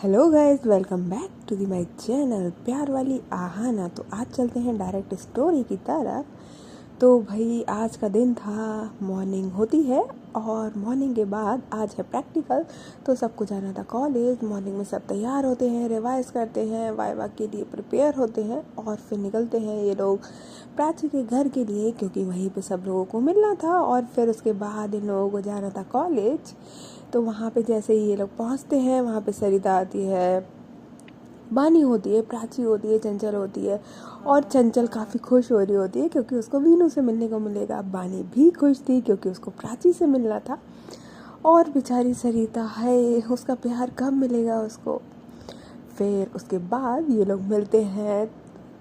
Hello guys, welcome back to the my channel प्यार वाली आहाना। तो आज चलते हैं डायरेक्ट स्टोरी की तरफ। तो भाई आज का दिन था, मॉर्निंग होती है और मॉर्निंग के बाद आज है प्रैक्टिकल। तो सबको जाना था कॉलेज। मॉर्निंग में सब तैयार होते हैं, रिवाइज करते हैं, वाइवा के लिए प्रिपेयर होते हैं और फिर निकलते हैं ये लोग प्राची के घर के लिए, क्योंकि वहीं पे सब लोगों को मिलना था। और फिर उसके बाद इन लोगों को जाना था कॉलेज। तो वहाँ पे जैसे ही ये लोग पहुँचते हैं, वहाँ पे सरिता आती है, बानी होती है, प्राची होती है, चंचल होती है। और चंचल काफ़ी खुश हो रही होती है क्योंकि उसको वीनू से मिलने को मिलेगा। बानी भी खुश थी क्योंकि उसको प्राची से मिलना था। और बेचारी सरिता है, उसका प्यार कब मिलेगा उसको। फिर उसके बाद ये लोग मिलते हैं,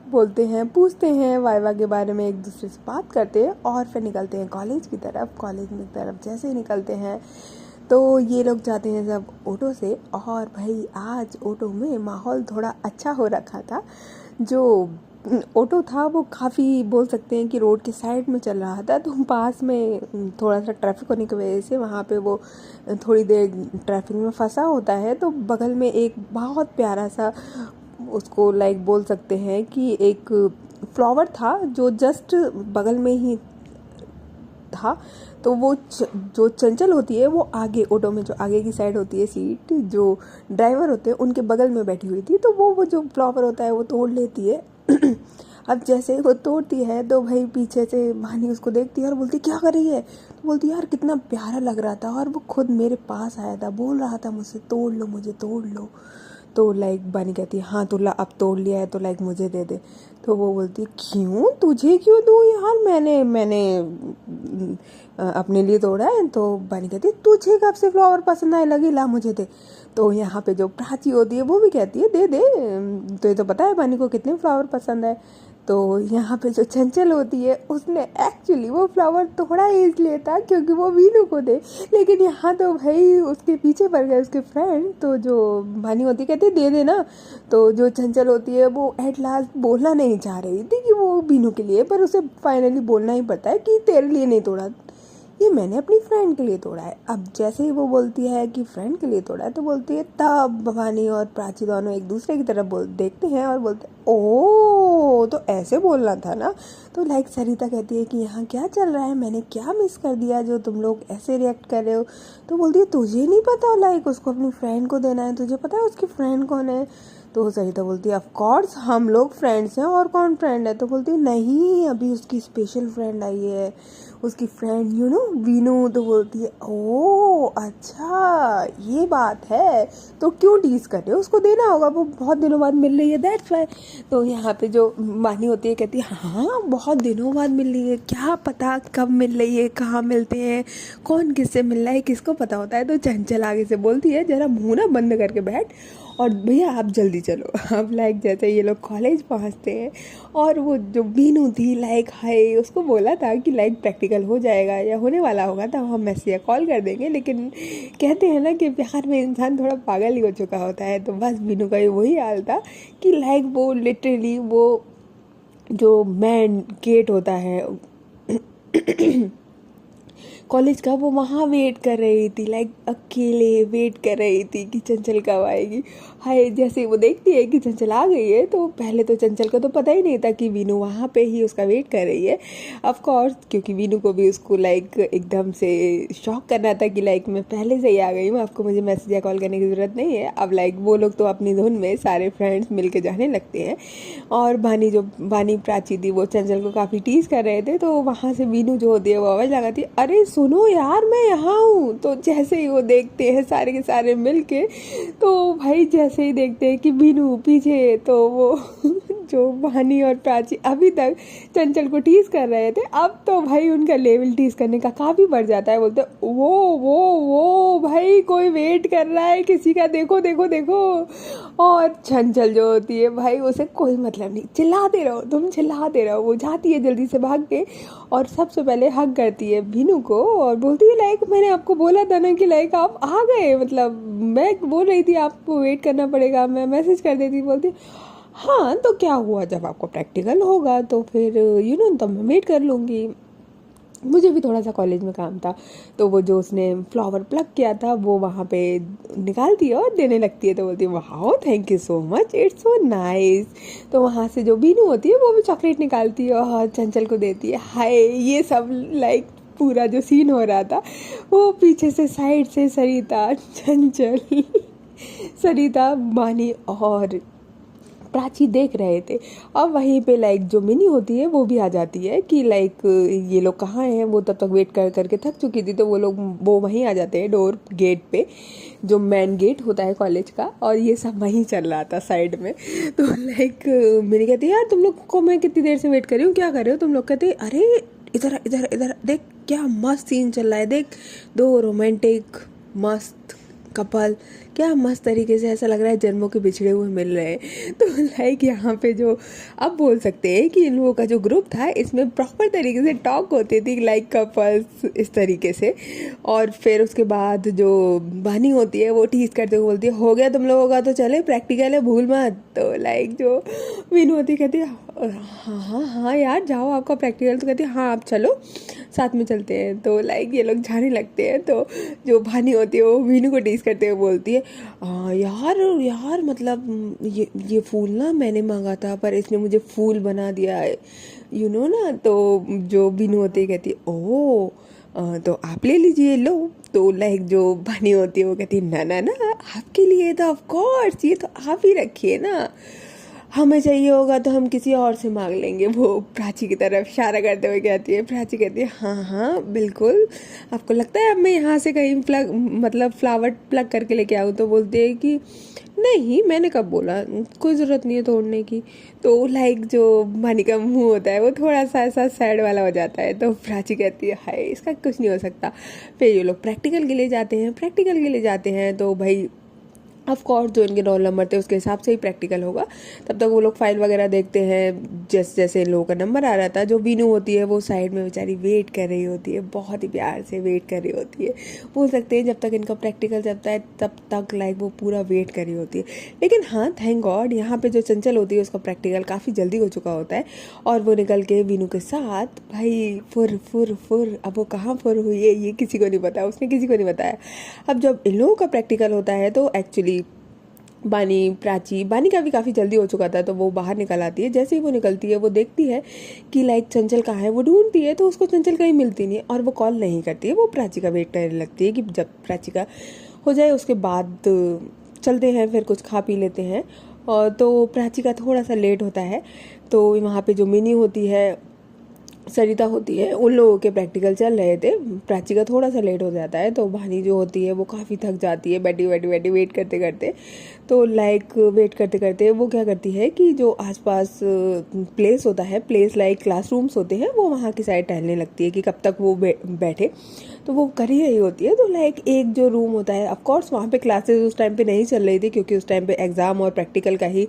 बोलते हैं, पूछते हैं वाइवा के बारे में, एक दूसरे से बात करते हैं और फिर निकलते हैं कॉलेज की तरफ। कॉलेज की तरफ जैसे ही निकलते हैं तो ये लोग जाते हैं सब ऑटो से। और भाई आज ऑटो में माहौल थोड़ा अच्छा हो रखा था। जो ऑटो था वो काफ़ी, बोल सकते हैं कि रोड के साइड में चल रहा था। तो पास में थोड़ा सा ट्रैफिक होने की वजह से वहाँ पे वो थोड़ी देर ट्रैफिक में फंसा होता है। तो बगल में एक बहुत प्यारा सा, उसको लाइक बोल सकते हैं कि एक फ्लावर था जो जस्ट बगल में ही था। तो वो जो चंचल होती है वो आगे ऑटो में, जो आगे की साइड होती है सीट, जो ड्राइवर होते हैं उनके बगल में बैठी हुई थी। तो वो जो फ्लावर होता है वो तोड़ लेती है। अब जैसे वो तोड़ती है तो भाई पीछे से भानी उसको देखती है और बोलती क्या कर रही है। तो बोलती यार कितना प्यारा लग रहा था और वो खुद मेरे पास आया था, बोल रहा था मुझसे तोड़ लो, मुझे तोड़ लो। तो लाइक बानी कहती है हाँ तो अब तोड़ लिया है तो लाइक मुझे दे दे। तो वो बोलती है क्यों, तुझे क्यों दूँ यार, मैंने अपने लिए तोड़ा है। तो बानी कहती है तुझे कब से फ्लावर पसंद आए लगी, ला मुझे दे। तो यहाँ पे जो प्राची होती है वो भी कहती है दे दे, तो ये तो पता है बानी को कितने फ्लावर पसंद है। तो यहाँ पे जो चंचल होती है उसने एक्चुअली वो फ्लावर तोड़ा ही इसलिए था क्योंकि वो वीनू को दे। लेकिन यहाँ तो भाई उसके पीछे पड़ गए उसके फ्रेंड। तो जो बानी होती कहती दे दे ना। तो जो चंचल होती है वो एट लास्ट बोलना नहीं चाह रही थी कि वो वीनू के लिए, पर उसे फाइनली बोलना ही पड़ता है कि तेरे लिए नहीं तोड़ा, ये मैंने अपनी फ्रेंड के लिए तोड़ा है। अब जैसे ही वो बोलती है कि फ्रेंड के लिए तोड़ा है तो बोलती है, तब भवानी और प्राची दोनों एक दूसरे की तरफ देखते हैं और बोलते हैं ओ तो ऐसे बोलना था ना। तो लाइक सरिता कहती है कि यहाँ क्या चल रहा है, मैंने क्या मिस कर दिया जो तुम लोग ऐसे रिएक्ट कर रहे हो। तो बोलती है तुझे नहीं पता, लाइक उसको अपनी फ्रेंड को देना है, तुझे पता है उसकी फ्रेंड कौन है। तो सरिता बोलती है ऑफ कोर्स हम लोग फ्रेंड्स हैं, और कौन फ्रेंड है। तो बोलती है नहीं, अभी उसकी स्पेशल फ्रेंड आई है, उसकी फ्रेंड वीनू। तो बोलती है ओ अच्छा ये बात है, तो क्यों टीज कर रहे हो, उसको देना होगा, वो बहुत दिनों बाद मिल रही है दैट्स वाई। तो यहाँ पे जो मानी होती है कहती है हाँ बहुत दिनों बाद मिल रही है, क्या पता कब मिल रही है, कहाँ मिलते हैं, कौन किससे मिल रहा है, किसको पता होता है। तो चंचल आगे से बोलती है जरा मुँह ना बंद करके बैठ और भैया आप जल्दी चलो। अब लाइक जैसे ये लोग कॉलेज पहुँचते हैं और वो जो बीनू थी लाइक हाय, उसको बोला था कि लाइक प्रैक्टिकल हो जाएगा या होने वाला होगा तो हम मैसेज या कॉल कर देंगे। लेकिन कहते हैं ना कि प्यार में इंसान थोड़ा पागल ही हो चुका होता है। तो बस बीनू का वही हाल था कि लाइक वो लिटरली वो जो मेन गेट होता है कॉलेज का, वो वहाँ वेट कर रही थी, लाइक अकेले वेट कर रही थी कि चंचल कब आएगी। हाय जैसे वो देखती है कि चंचल आ गई है तो पहले तो चंचल को तो पता ही नहीं था कि वीनू वहाँ पे ही उसका वेट कर रही है। ऑफ कोर्स क्योंकि वीनू को भी उसको लाइक एकदम से शॉक करना था कि लाइक मैं पहले से ही आ गई हूँ, आपको मुझे मैसेज या कॉल करने की ज़रूरत नहीं है। अब लाइक वो लोग तो अपनी धुन में सारे फ्रेंड्स मिल के जाने लगते हैं। और बानी प्राची थी वो चंचल को काफ़ी टीज कर रहे थे। तो वहाँ से वीनू जो होती है वो आवाज़ लगाती है अरे सुनो यार मैं यहाँ हूँ। तो जैसे ही वो देखते हैं सारे के सारे मिल के, तो भाई जैसे ही देखते हैं कि वीनू पीछे, तो वो जो बानी और प्राची अभी तक चंचल को टीज कर रहे थे, अब तो भाई उनका लेवल टीज करने का काफ़ी बढ़ जाता है। बोलते वो भाई कोई वेट कर रहा है किसी का, देखो देखो देखो। और चंचल जो होती है भाई उसे कोई मतलब नहीं, चिल्लाते रहो तुम चिल्लाते रहो। वो जाती है जल्दी से भाग के और सबसे पहले हग करती है वीनू को और बोलती है लाइक मैंने आपको बोला था ना कि लाइक आप आ गए, मतलब मैं बोल रही थी आपको वेट करना पड़ेगा, मैं मैसेज कर देती। बोलती हाँ तो क्या हुआ, जब आपको प्रैक्टिकल होगा तो फिर तो मैं वेट कर लूँगी। मुझे भी थोड़ा सा कॉलेज में काम था, तो वो जो उसने फ्लावर प्लग किया था वो वहाँ पे निकालती है और देने लगती है। तो बोलती है वाह thank you so much, it's so nice. तो वहाँ से जो बीनू होती है वो भी चॉकलेट निकालती है और चंचल को देती है। हाय, ये सब लाइक पूरा जो सीन हो रहा था वो पीछे से साइड से सरिता, चंचल, सरिता, बानी और प्राची देख रहे थे। अब वहीं पे लाइक जो मिनी होती है वो भी आ जाती है कि लाइक ये लोग कहाँ हैं। वो तब तक वेट कर करके थक चुकी थी, तो वो वहीं आ जाते हैं डोर गेट पे, जो मेन गेट होता है कॉलेज का, और ये सब वहीं चल रहा था साइड में। तो लाइक मिनी कहती है यार तुम लोग को मैं कितनी देर से वेट कर रही हूँ, क्या कर रहे हो तुम लोग। कहते अरे इधर इधर इधर देख क्या मस्त सीन चल रहा है, देख दो रोमांटिक मस्त कपल, क्या मस्त तरीके से ऐसा लग रहा है जन्मों के बिछड़े हुए मिल रहे हैं। तो लाइक यहाँ पे जो अब बोल सकते हैं कि इन लोगों का जो ग्रुप था इसमें प्रॉपर तरीके से टॉक होती थी लाइक कपल्स इस तरीके से। और फिर उसके बाद जो बानी होती है वो टीज करते हुए बोलती है हो गया तुम लोगों का, तो चले प्रैक्टिकल है भूल मत। तो लाइक जो मीनू होती कहती है हाँ हाँ हाँ यार जाओ आपका प्रैक्टिकल, तो कहती है हाँ आप चलो साथ में चलते हैं। तो लाइक ये लोग जाने लगते हैं। तो जो भानी होती है वो मीनू को टीज करते हुए बोलती है यार यार मतलब ये फूल ना मैंने मांगा था पर इसने मुझे फूल बना दिया है ना। तो जो बीनू होती है कहती है ओह तो आप ले लीजिए लो। तो लाइक जो भानी होती है वो कहती है ना ना ना आपके लिए तो ऑफ कोर्स, ये तो आप ही रखिए ना, हमें चाहिए होगा तो हम किसी और से मांग लेंगे। वो प्राची की तरफ इशारा करते हुए कहती है, प्राची कहती है हाँ हाँ बिल्कुल, आपको लगता है अब मैं यहाँ से कहीं प्लग मतलब फ्लावर प्लग करके लेके आऊँ। तो बोलते हैं कि नहीं मैंने कब बोला, कोई ज़रूरत नहीं है तोड़ने की। तो लाइक जो मानी का मुंह होता है वो थोड़ा सा ऐसा सैड वाला हो जाता है। तो प्राची कहती है हाय इसका कुछ नहीं हो सकता। फिर ये लोग प्रैक्टिकल के लिए जाते हैं। तो भाई ऑफ कोर्स जो इनके रोल नंबर थे उसके हिसाब से ही प्रैक्टिकल होगा। तब तक वो लोग फाइल वगैरह देखते हैं। जैसे जैसे इन लोगों का नंबर आ रहा था, जो बीनू होती है वो साइड में बेचारी वेट कर रही होती है, बहुत ही प्यार से वेट कर रही होती है। बोल सकते हैं जब तक इनका प्रैक्टिकल चलता है तब तक लाइक वो पूरा वेट कर रही होती है। लेकिन हाँ थैंक गॉड यहाँ पे जो चंचल होती है उसका प्रैक्टिकल काफ़ी जल्दी हो चुका होता है और वो निकल के बीनू के साथ भाई फुर फुर फुर, अब वो कहाँ फुर हुई है ये किसी को नहीं पता, उसने किसी को नहीं बताया। अब जब इन लोगों का प्रैक्टिकल होता है तो एक्चुअली बानी का भी काफ़ी जल्दी हो चुका था। तो वो बाहर निकल आती है। जैसे ही वो निकलती है वो देखती है कि लाइक चंचल कहाँ है, वो ढूंढती है तो उसको चंचल कहीं मिलती नहीं और वो कॉल नहीं करती है। वो प्राची का वेट करने लगती है कि जब प्राची का हो जाए उसके बाद चलते हैं, फिर कुछ खा पी लेते हैं। और तो प्राची का थोड़ा सा लेट होता है। तो वहाँ पे जो मिनी होती है, सरिता होती है, उन लोगों के प्रैक्टिकल चल रहे थे। प्राची का थोड़ा सा लेट हो जाता है। तो भानी जो होती है वो काफ़ी थक जाती है बैठी बैठी बैठी वेट करते करते। तो लाइक वेट करते करते वो क्या करती है कि जो आसपास प्लेस होता है, प्लेस लाइक क्लासरूम्स होते हैं, वो वहाँ की साइड टहलने लगती है कि कब तक वो बैठे। तो वो कर ही रही होती है। तो लाइक एक जो रूम होता है, ऑफ कोर्स वहाँ पे क्लासेस उस टाइम पे नहीं चल रही थी क्योंकि उस टाइम पे एग्ज़ाम और प्रैक्टिकल का ही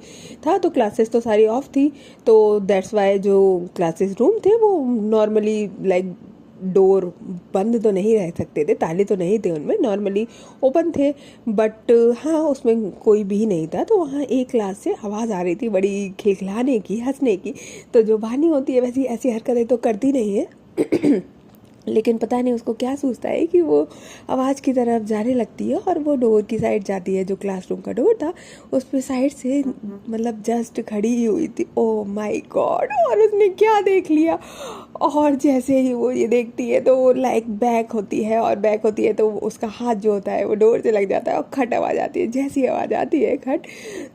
था, तो क्लासेस तो सारी ऑफ थी। तो दैट्स वाई जो क्लासेस रूम थे वो नॉर्मली लाइक डोर बंद तो नहीं रह सकते थे, ताले तो नहीं थे उनमें, नॉर्मली ओपन थे। बट हाँ उसमें कोई भी नहीं था। तो वहाँ एक क्लास से आवाज़ आ रही थी बड़ी खिलखिलाने की, हंसने की। तो जो बानी होती है वैसी ऐसी हरकतें तो करती नहीं है लेकिन पता नहीं उसको क्या सोचता है कि वो आवाज़ की तरफ जाने लगती है और वो डोर की साइड जाती है। जो क्लासरूम का डोर था उस पर साइड से मतलब जस्ट खड़ी ही हुई थी। ओ माय गॉड, और उसने क्या देख लिया। और जैसे ही वो ये देखती है तो वो लाइक बैक होती है, और बैक होती है तो उसका हाथ जो होता है वो डोर से लग जाता है और खट आवाज़ आती है। जैसी आवाज़ आती है खट,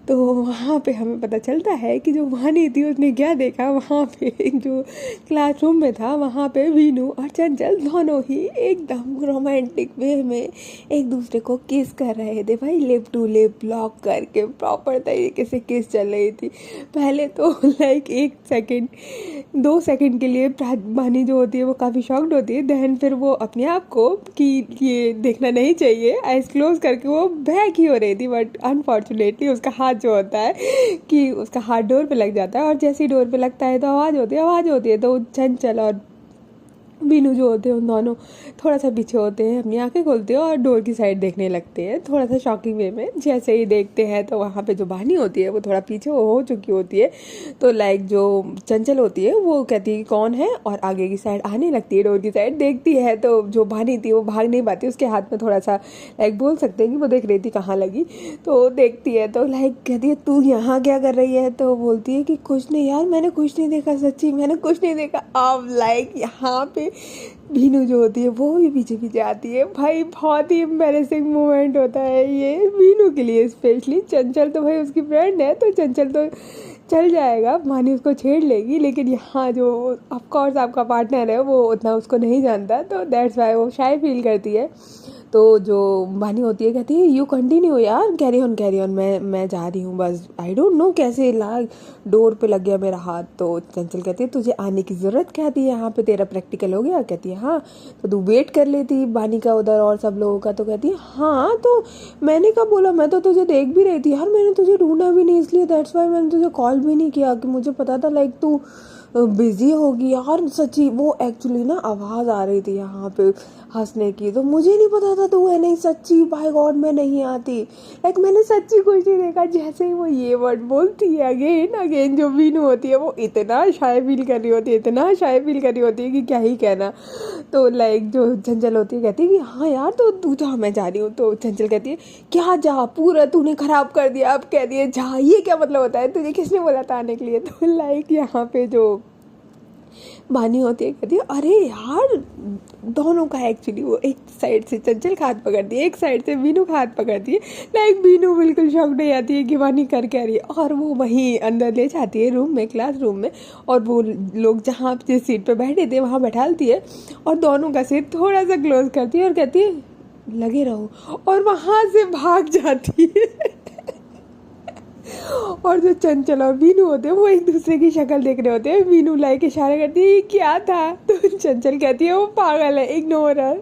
तो वहाँ पे हमें पता चलता है कि जो वहाँ नहीं थी उसने क्या देखा। वहाँ पे जो क्लासरूम में था वहाँ पे वीनू और चंचल दोनों ही एकदम रोमांटिक वे में एक दूसरे को किस कर रहे थे भाई, लिप टू लिप लॉक करके प्रॉपर तरीके से किस चल रही थी। पहले तो लाइक 1 सेकेंड 2 सेकेंड के लिए बानी जो होती है वो काफ़ी शॉक्ड होती है। देन फिर वो अपने आप को कि ये देखना नहीं चाहिए आइज क्लोज करके वो बैक ही हो रही थी। बट अनफॉर्चुनेटली उसका हाथ जो होता है कि उसका हाथ डोर पे लग जाता है, और जैसे ही डोर पे लगता है तो आवाज़ होती है। तो चंचल और मीनू जो होते हैं उन दोनों थोड़ा सा पीछे होते हैं, अपनी आंखें खोलते हैं और डोर की साइड देखने लगते हैं थोड़ा सा शॉकिंग वे में। जैसे ही देखते हैं तो वहाँ पे जो बानी होती है वो थोड़ा पीछे हो चुकी होती है। तो लाइक जो चंचल होती है वो कहती है कि कौन है, और आगे की साइड आने लगती है, डोर की साइड देखती है। तो जो बानी थी वो भाग नहीं पाती, उसके हाथ में थोड़ा सा लाइक बोल सकते हैं कि वो देख रही थी कहाँ लगी। तो देखती है तो लाइक कहती है तू यहाँ क्या कर रही है। तो बोलती है कि कुछ नहीं यार, मैंने कुछ नहीं देखा, सच्ची मैंने कुछ नहीं देखा। अब लाइक यहाँ पे भीनू जो होती है वो भी पीछे पीछे आती है। भाई बहुत ही एम्बेरसिंग मोमेंट होता है ये भीनू के लिए स्पेशली। चंचल तो भाई उसकी फ्रेंड है तो चंचल तो चल जाएगा, मानी उसको छेड़ लेगी, लेकिन यहाँ जो ऑफ कोर्स आपका पार्टनर है वो उतना उसको नहीं जानता, तो दैट्स वाई वो शाय फील करती है। तो जो बानी होती है कहती है यू कंटिन्यू यार, कैरी ऑन, मैं जा रही हूँ बस। आई डोंट नो कैसे डोर पे लग गया मेरा हाथ। तो चंचल कहती है तुझे आने की ज़रूरत क्या थी यहाँ पे, तेरा प्रैक्टिकल हो गया। कहती है हाँ, तो तू वेट कर लेती बानी का उधर और सब लोगों का। तो कहती है हाँ, तो मैंने कब बोला, मैं तो तुझे देख भी रही थी यार, मैंने तुझे ढूंढा भी नहीं, इसलिए दैट्स वाई मैंने तुझे कॉल भी नहीं किया, कि मुझे पता था लाइक तू बिजी होगी यार। सच्ची वो एक्चुअली ना आवाज़ आ रही थी यहाँ पे हंसने की, तो मुझे नहीं पता था तू है नहीं, सच्ची बाय गॉड मैं नहीं आती, लाइक मैंने सच्ची कुछ नहीं देखा। जैसे ही वो ये वर्ड बोलती है अगेन अगेन, जो मीनू होती है वो इतना शाय फील कर रही होती है, इतना शाय फील कर रही होती है कि क्या ही कहना। तो लाइक जो चंचल होती है कहती है कि हाँ यार तो तू जा, मैं जा रही हूँ। तो चंचल कहती है क्या जा, पूरा तूने खराब कर दिया, अब कह दिए जा, ये क्या मतलब होता है, तुझे किसने बोला था आने के लिए। तो लाइक यहाँ पे जो बानी होती है कहती है अरे यार, दोनों का एक्चुअली वो एक साइड से चंचल का हाथ पकड़ती है, एक साइड से बीनू का हाथ पकड़ती है। लाइक बीनू बिल्कुल शॉक्ड हो जाती है कि बानी कर क्या रही है, और वो वहीं अंदर ले जाती है रूम में, क्लास रूम में, और वो लोग जहाँ जिस सीट पे बैठे थे वहाँ बैठालती है और दोनों का सीट थोड़ा सा क्लोज करती है और कहती है लगे रहो, और वहाँ से भाग जाती है। और जो चंचल और मीनू होते हैं वो एक दूसरे की शक्ल देख रहे होते हैं। मीनू लाइक इशारा करती है ये क्या था, तो चंचल कहती है वो पागल है, इग्नोर हर।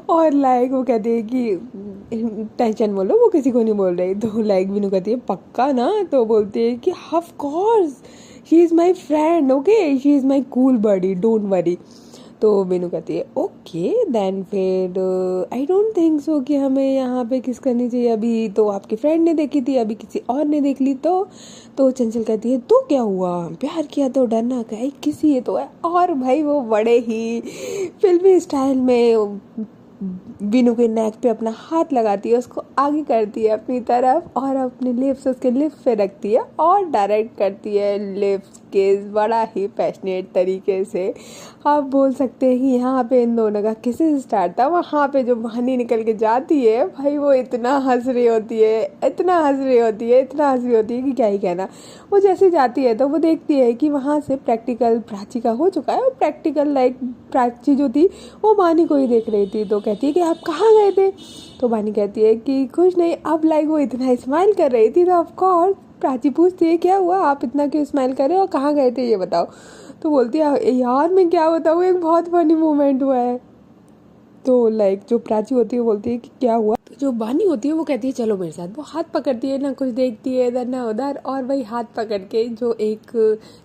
और लाइक वो कहती है कि टेंशन बोलो, वो किसी को नहीं बोल रही। तो लाइक मीनू कहती है पक्का ना, तो बोलती है कि of course she is my friend, okay she is my cool buddy, don't worry. तो मीनू कहती है ओके देन, फिर आई डोंट थिंक सो कि हमें यहाँ पे किस करनी चाहिए, अभी तो आपकी फ्रेंड ने देखी थी, अभी किसी और ने देख ली। तो चंचल कहती है तो क्या हुआ, प्यार किया तो डरना क्या है, किसी ये तो है। और भाई वो बड़े ही फिल्मी स्टाइल में बीनू के नेक पे अपना हाथ लगाती है, उसको आगे करती है अपनी तरफ और अपने लिप्स उसके लिप्स पे रखती है और डायरेक्ट करती है लिप्स किस, बड़ा ही पैशनेट तरीके से। आप बोल सकते हैं कि यहाँ पे इन दोनों का किसे स्टार्ट था। वहाँ पे जो बहानी निकल के जाती है भाई वो इतना हंस रही होती है, इतना हंस रही होती है, इतना हंस रही होती है कि क्या ही कहना। वो जैसे जाती है तो वो देखती है कि वहाँ से प्रैक्टिकल प्राची का हो चुका है, और प्रैक्टिकल लाइक प्राची जो थी वो बानी को ही देख रही थी। तो कहती है कि आप कहाँ गए थे, तो बानी कहती है कि कुछ नहीं। अब लाइक वो इतना स्माइल कर रही थी तो ऑफकोर्स प्राची पूछती है क्या हुआ, आप इतना क्यों स्माइल कर रहे हो और कहाँ गए थे ये बताओ। तो बोलती है यार मैं क्या बताऊँ, एक बहुत फनी मोमेंट हुआ है। तो लाइक जो प्राची होती है वो बोलती है कि क्या हुआ। तो जो बानी होती है वो कहती है चलो मेरे साथ। वो हाथ पकड़ती है, ना कुछ देखती है इधर ना उधर, और वही हाथ पकड़ के जो एक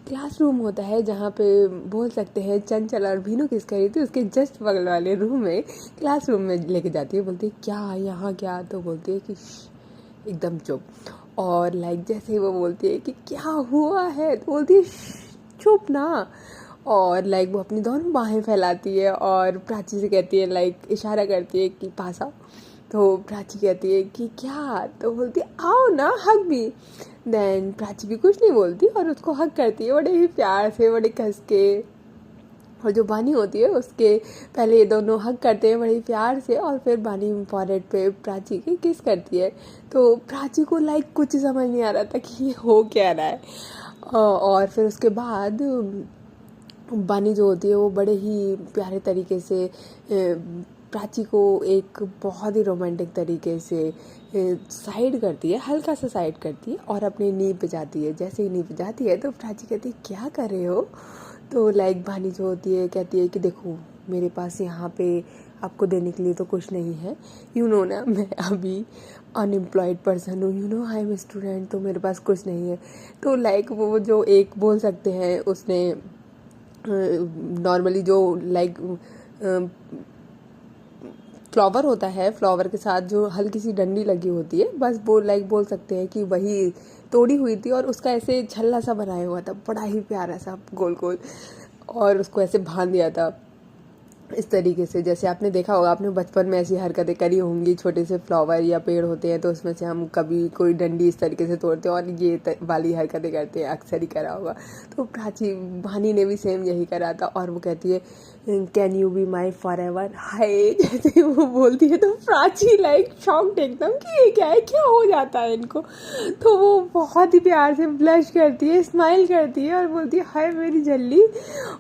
क्लासरूम होता है जहाँ पे बोल सकते हैं चंचल और भीनू किस करी थी, उसके जस्ट बगल वाले रूम में क्लासरूम में लेके जाती है। बोलती है क्या यहाँ क्या, तो बोलती है कि एकदम चुप। और लाइक जैसे ही वो बोलती है कि क्या हुआ है, तो बोलती है चुप ना। और लाइक वो अपनी दोनों बाहें फैलाती है और प्राची से कहती है, लाइक इशारा करती है कि पास आओ। तो प्राची कहती है कि क्या, तो बोलती है आओ ना, हग भी। देन प्राची भी कुछ नहीं बोलती और उसको हग करती है बड़े ही प्यार से, बड़े कस के। और जो बानी होती है उसके पहले ये दोनों हग करते हैं बड़े प्यार से, और फिर बानी फॉरहेड पे प्राची की किस करती है। तो प्राची को लाइक कुछ समझ नहीं आ रहा था कि ये हो क्या रहा है। और फिर उसके बाद बानी जो होती है वो बड़े ही प्यारे तरीके से प्राची को एक बहुत ही रोमांटिक तरीके से साइड करती है, हल्का सा साइड करती है और अपने नी पे जाती है। जैसे ही नी पे जाती है तो प्राची कहती है क्या कर रहे हो। तो लाइक बानी जो होती है कहती है कि देखो मेरे पास यहाँ पे आपको देने के लिए तो कुछ नहीं है, यू नो ना, मैं अभी अनएम्प्लॉयड पर्सन हूँ, you know I am student, तो मेरे पास कुछ नहीं है। तो लाइक वो जो एक बोल सकते हैं उसने नॉर्मली जो लाइक फ्लावर होता है, फ्लावर के साथ जो हल्की सी डंडी लगी होती है, बस वो लाइक बोल सकते हैं कि वही तोड़ी हुई थी और उसका ऐसे छल्ला सा बनाया हुआ था, बड़ा ही प्यारा सा गोल गोल, और उसको ऐसे बांध दिया था इस तरीके से। जैसे आपने देखा होगा, आपने बचपन में ऐसी हरकतें करी होंगी, छोटे से फ्लावर या पेड़ होते हैं तो उसमें से हम कभी कोई डंडी इस तरीके से तोड़ते हैं और ये वाली हरकतें करते हैं, अक्सर ही करा होगा। तो प्राची भानी ने भी सेम यही करा था और वो कहती है can you be my forever, हाय जैसे वो बोलती है तो प्राची लाइक शॉक्ड एकदम कि ये क्या है, क्या हो जाता है इनको। तो वो बहुत ही प्यार से ब्लश करती है, स्माइल करती है और बोलती है हाय मेरी जल्ली,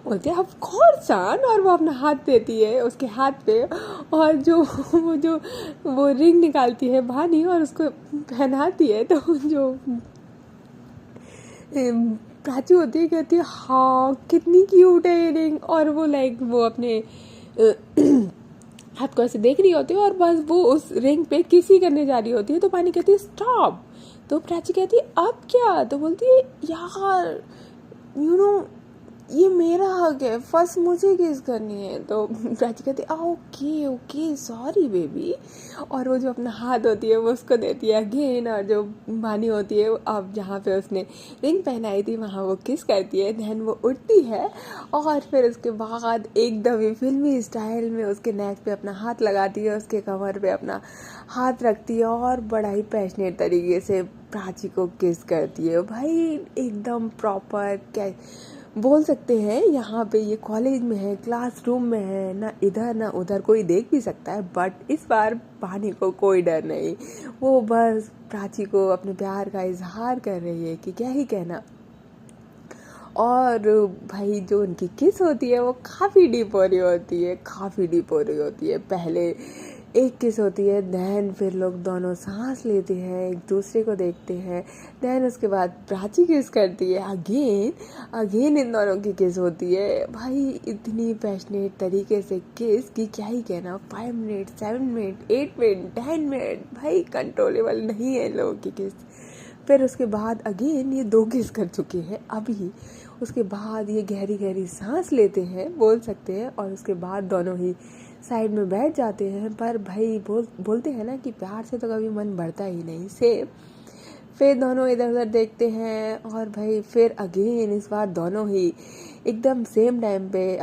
बोलती है ऑफ कोर्स सन, और वो अपना हाथ देती है उसके हाथ पे और जो वो रिंग निकालती है भानी और उसको पहनाती है। तो जो प्राची होती है कहती है हाँ कितनी क्यूट है ये रिंग, और वो लाइक वो अपने हाथ को ऐसे देख रही होती है और बस वो उस रिंग पे किसी करने जा रही होती है। तो पानी कहती है स्टॉप, तो प्राची कहती है अब क्या, तो बोलती है यार यू नो ये मेरा हक है, फर्स्ट मुझे किस करनी है। तो प्राची कहती है ओके ओके सॉरी बेबी, और वो जो अपना हाथ होती है वो उसको देती है अगेन, और जो बानी होती है अब जहाँ पे उसने रिंग पहनाई थी वहाँ वो किस करती है, देन वो उठती है और फिर उसके बाद एकदम ही फिल्मी स्टाइल में उसके नेक पे अपना हाथ लगाती है, उसके कमर पे अपना हाथ रखती है और बड़ा ही पैशनेट तरीके से प्राची को किस करती है। भाई एकदम प्रॉपर क्या बोल सकते हैं, यहाँ पे ये कॉलेज में है, क्लासरूम में है, ना इधर ना उधर कोई देख भी सकता है, बट इस बार पानी को कोई डर नहीं, वो बस प्राची को अपने प्यार का इजहार कर रही है कि क्या ही कहना। और भाई जो उनकी किस होती है वो काफ़ी डीप हो रही होती है, काफ़ी डीप हो रही होती है। पहले एक किस होती है, देन फिर लोग दोनों सांस लेते हैं, एक दूसरे को देखते हैं, देन उसके बाद प्राची किस करती है, अगेन इन दोनों की किस होती है। भाई इतनी पैशनेट तरीके से किस की क्या ही कहना, 5 मिनट 7 मिनट 8 मिनट 10 मिनट, भाई कंट्रोलेबल नहीं है लोगों की किस। फिर उसके बाद अगेन ये 2 किस कर चुके हैं अभी, उसके बाद ये गहरी गहरी सांस लेते हैं बोल सकते हैं, और उसके बाद दोनों ही साइड में बैठ जाते हैं। पर भाई बोलते हैं ना कि प्यार से तो कभी मन बढ़ता ही नहीं से। फिर दोनों इधर उधर देखते हैं और भाई फिर अगेन इस बार दोनों ही एकदम सेम टाइम पे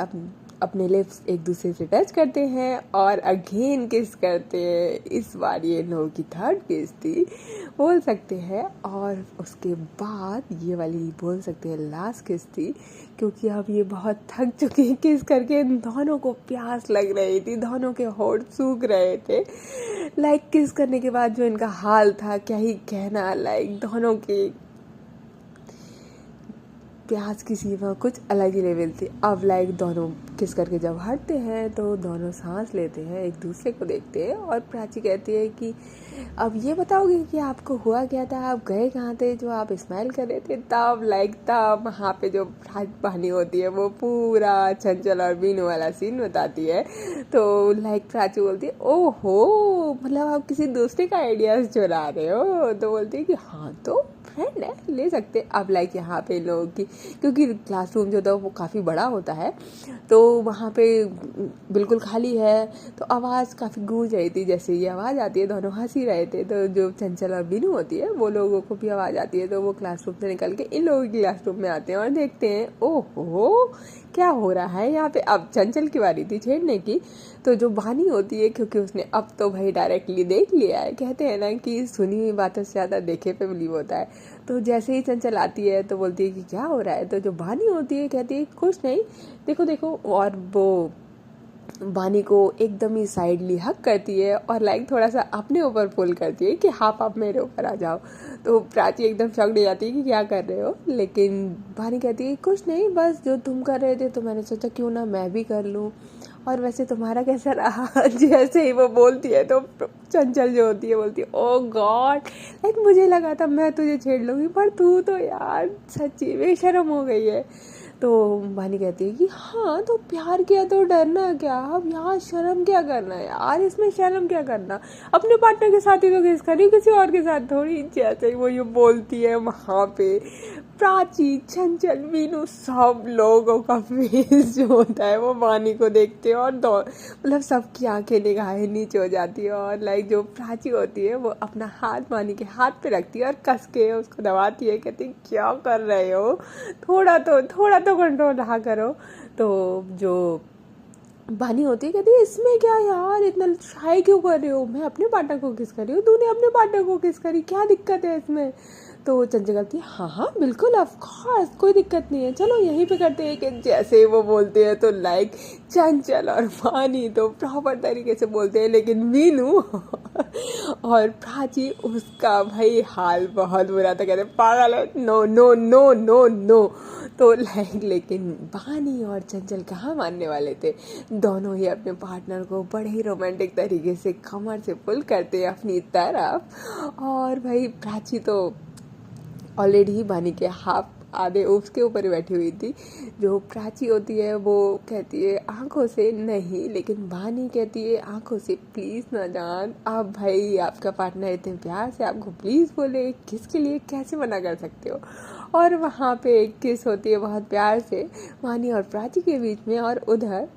अपने लिप्स एक दूसरे से टच करते हैं और अगेन किस करते हैं। इस बार ये लोगों की 3rd किस थी बोल सकते हैं, और उसके बाद ये वाली बोल सकते हैं लास्ट किस थी, क्योंकि अब ये बहुत थक चुके हैं किस करके। इन दोनों को प्यास लग रही थी, दोनों के होंठ सूख रहे थे, लाइक किस करने के बाद जो इनका हाल था क्या ही कहना, लाइक दोनों की प्यास की सीमा कुछ अलग ही लेवल थी। अब लाइक दोनों किस करके जब हटते हैं तो दोनों सांस लेते हैं, एक दूसरे को देखते हैं, और प्राची कहती है कि अब ये बताओगे कि आपको हुआ क्या था, आप गए कहाँ थे जो आप स्माइल कर रहे थे। तब वहाँ पे जो पानी होती है वो पूरा चंचल और बीनू वाला सीन बताती है। तो लाइक प्राची बोलती है ओहो मतलब आप किसी दूसरे का आइडियाज चुरा रहे हो। तो बोलती है कि हाँ तो फ्रेंड है ले सकते। अब लाइक यहाँ पे लोगों की, क्योंकि क्लासरूम जो था वो काफ़ी बड़ा होता है तो वहाँ पे बिल्कुल खाली है, तो आवाज़ काफ़ी गूंज रही थी। जैसे ये आवाज़ आती है दोनों हंसी रहे थे, तो जो चंचल और बीनू होती है वो लोगों को भी आवाज़ आती है, तो वो क्लासरूम से निकल के इन लोगों की क्लासरूम में आते हैं और देखते हैं ओहो क्या हो रहा है यहाँ पे। अब चंचल की बारी थी छेड़ने की, तो जो बानी होती है क्योंकि उसने अब तो भाई डायरेक्टली देख लिया है, कहते हैं ना कि सुनी हुई बातों से ज़्यादा देखे पे बिलीव होता है। तो जैसे ही चंचल आती है तो बोलती है कि क्या हो रहा है, तो जो बानी होती है कहती है कुछ नहीं देखो देखो, और वो बानी को एकदम ही साइडली हक करती है और लाइक थोड़ा सा अपने ऊपर पुल करती है कि आप मेरे ऊपर आ जाओ। तो प्राची एकदम शॉक्ड हो जाती है कि क्या कर रहे हो, लेकिन बानी कहती है कुछ नहीं बस जो तुम कर रहे थे तो मैंने सोचा क्यों ना मैं भी कर लूँ, और वैसे तुम्हारा कैसा रहा। जैसे ही वो बोलती है तो चंचल जो होती है बोलती है ओ गॉड लाइक मुझे लगा था मैं तुझे छेड़ लूँगी पर तू तो यार सच्ची बेशर्म हो गई है। तो बानी कहती है कि हाँ तो प्यार किया तो डरना क्या, अब यहाँ शर्म क्या करना है यार, इसमें शर्म क्या करना, अपने पार्टनर के साथ ही तो किस करी किसी और के साथ थोड़ी। जैसे ही वो ये बोलती है वहाँ पे प्राची, चंचल, मीनू, सब लोगों का फेस जो होता है वो वानी को देखते हैं और मतलब सबकी आंखें निगाहें नीचे हो जाती है। और लाइक जो प्राची होती है वो अपना हाथ वानी के हाथ पे रखती है और कस के उसको दबाती है, कहती है क्या कर रहे हो, थोड़ा तो कंट्रोल रहा करो। तो जो वानी होती है कहती है इसमें क्या यार, इतना शाय क्यों कर रहे हो, मैं अपने पार्टनर को किस कर रही हूँ, तूने अपने पार्टनर को किस करी, क्या दिक्कत है इसमें। तो चंचल कहती है हाँ बिल्कुल ऑफ कोर्स, कोई दिक्कत नहीं है, चलो यहीं पे करते हैं। कि जैसे ही वो बोलते हैं तो लाइक चंचल और वानी तो प्रॉपर तरीके से बोलते हैं, लेकिन मीनू और प्राची उसका भाई हाल बहुत बुरा था, कहते पागल है, no no no no no. तो लाइक लेकिन वानी और चंचल कहाँ मानने वाले थे, दोनों ही अपने पार्टनर को बड़े ही रोमांटिक तरीके से कमर से पुल करते हैं अपनी तरफ। और भाई प्राची तो ऑलरेडी ही वानी के हाफ आधे उसके ऊपर ही बैठी हुई थी। जो प्राची होती है वो कहती है आंखों से नहीं, लेकिन वानी कहती है आंखों से प्लीज़ ना जान, आप भाई आपका पार्टनर इतने प्यार से आपको प्लीज़ बोले, किसके लिए कैसे मना कर सकते हो। और वहाँ पे एक किस होती है बहुत प्यार से वानी और प्राची के बीच में, और उधर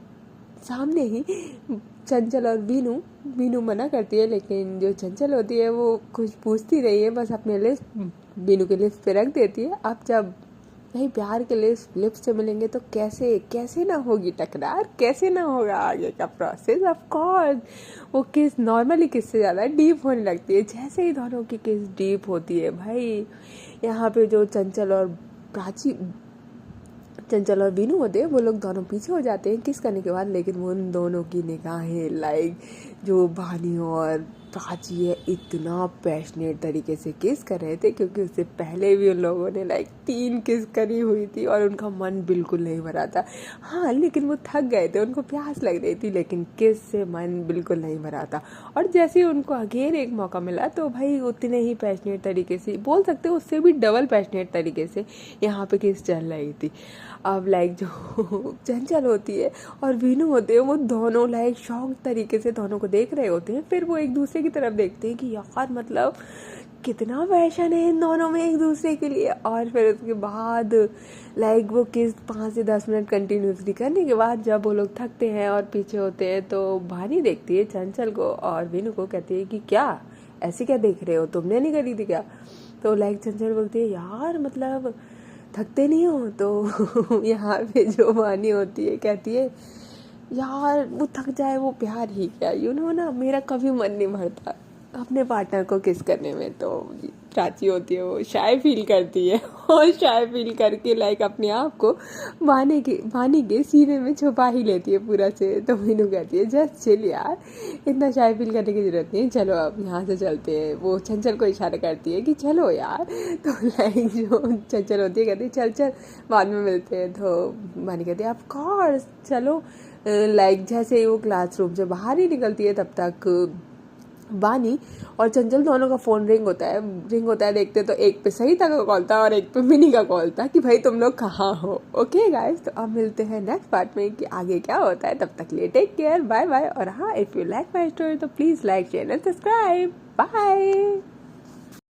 सामने ही चंचल और मीनू मना करती है, लेकिन जो चंचल होती है वो कुछ पूछती नहीं है, बस अपने लिप्स मीनू के लिप्स पे रख देती है। अब जब नहीं प्यार के लिप्स से मिलेंगे तो कैसे ना होगी टकरार, कैसे ना होगा आगे का प्रोसेस। ऑफ कोर्स वो किस नॉर्मली किस से ज़्यादा डीप होने लगती है। जैसे ही दोनों की किस डीप होती है भाई, यहाँ पे जो चंचल और मीनू होते हैं वो लोग दोनों पीछे हो जाते हैं किस करने के बाद, लेकिन वो उन दोनों की निगाहें लाइक जो वानी और प्राची है इतना पैशनेट तरीके से किस कर रहे थे, क्योंकि उससे पहले भी उन लोगों ने लाइक 3 किस करी हुई थी और उनका मन बिल्कुल नहीं भरा था। हाँ लेकिन वो थक गए थे, उनको प्यास लग रही थी, लेकिन किस से मन बिल्कुल नहीं भरा था। और जैसे ही उनको अगेन एक मौका मिला तो भाई उतने ही पैशनेट तरीके से, बोल सकते हो उससे भी डबल पैशनेट तरीके से यहाँ पे किस चल रही थी। अब लाइक जो चंचल होती है और मीनू होते हैं वो दोनों लाइक शौक तरीके से दोनों को देख रहे होते हैं, फिर वो एक दूसरे की तरफ देखते हैं कि यार मतलब कितना पैशन है इन दोनों में एक दूसरे के लिए। और फिर उसके बाद लाइक वो किस 5 से 10 मिनट कंटिन्यूसली करने के बाद जब वो लोग थकते हैं और पीछे होते हैं तो वानी देखती है चंचल को और मीनू को, कहती है कि क्या ऐसे क्या देख रहे हो, तुमने नहीं करी थी क्या। तो लाइक चंचल बोलती है यार मतलब थकते नहीं हो। तो यहाँ पे जो वानी होती है कहती है यार वो थक जाए वो प्यार ही क्या, ना मेरा कभी मन नहीं भरता अपने पार्टनर को किस करने में। तो प्राची होती है वो शाय फील करती है और शाय फील करके लाइक अपने आप को वानी के सीने में छुपा ही लेती है पूरा से। तो मीनू कहती है जस्ट चिल यार, इतना शाय फील करने की ज़रूरत नहीं, चलो अब यहाँ से चलते हैं। वो चंचल को इशारा करती है कि चलो यार। तो लाइक जो चंचल होती है कहती है चल बाद में मिलते हैं। तो वानी कहती है ऑफ कोर्स चलो। लाइक जैसे ही वो क्लासरूम से बाहर ही निकलती है तब तक वानी और चंचल दोनों का फ़ोन रिंग होता है। देखते तो एक पे सही का कॉल था और एक पे मिनी का कॉल था कि भाई तुम लोग कहाँ हो। ओके गाइस, तो अब मिलते हैं नेक्स्ट पार्ट में कि आगे क्या होता है। तब तक लिए टेक केयर, बाय बाय। और हाँ, if you like my story तो please like share and subscribe. Bye.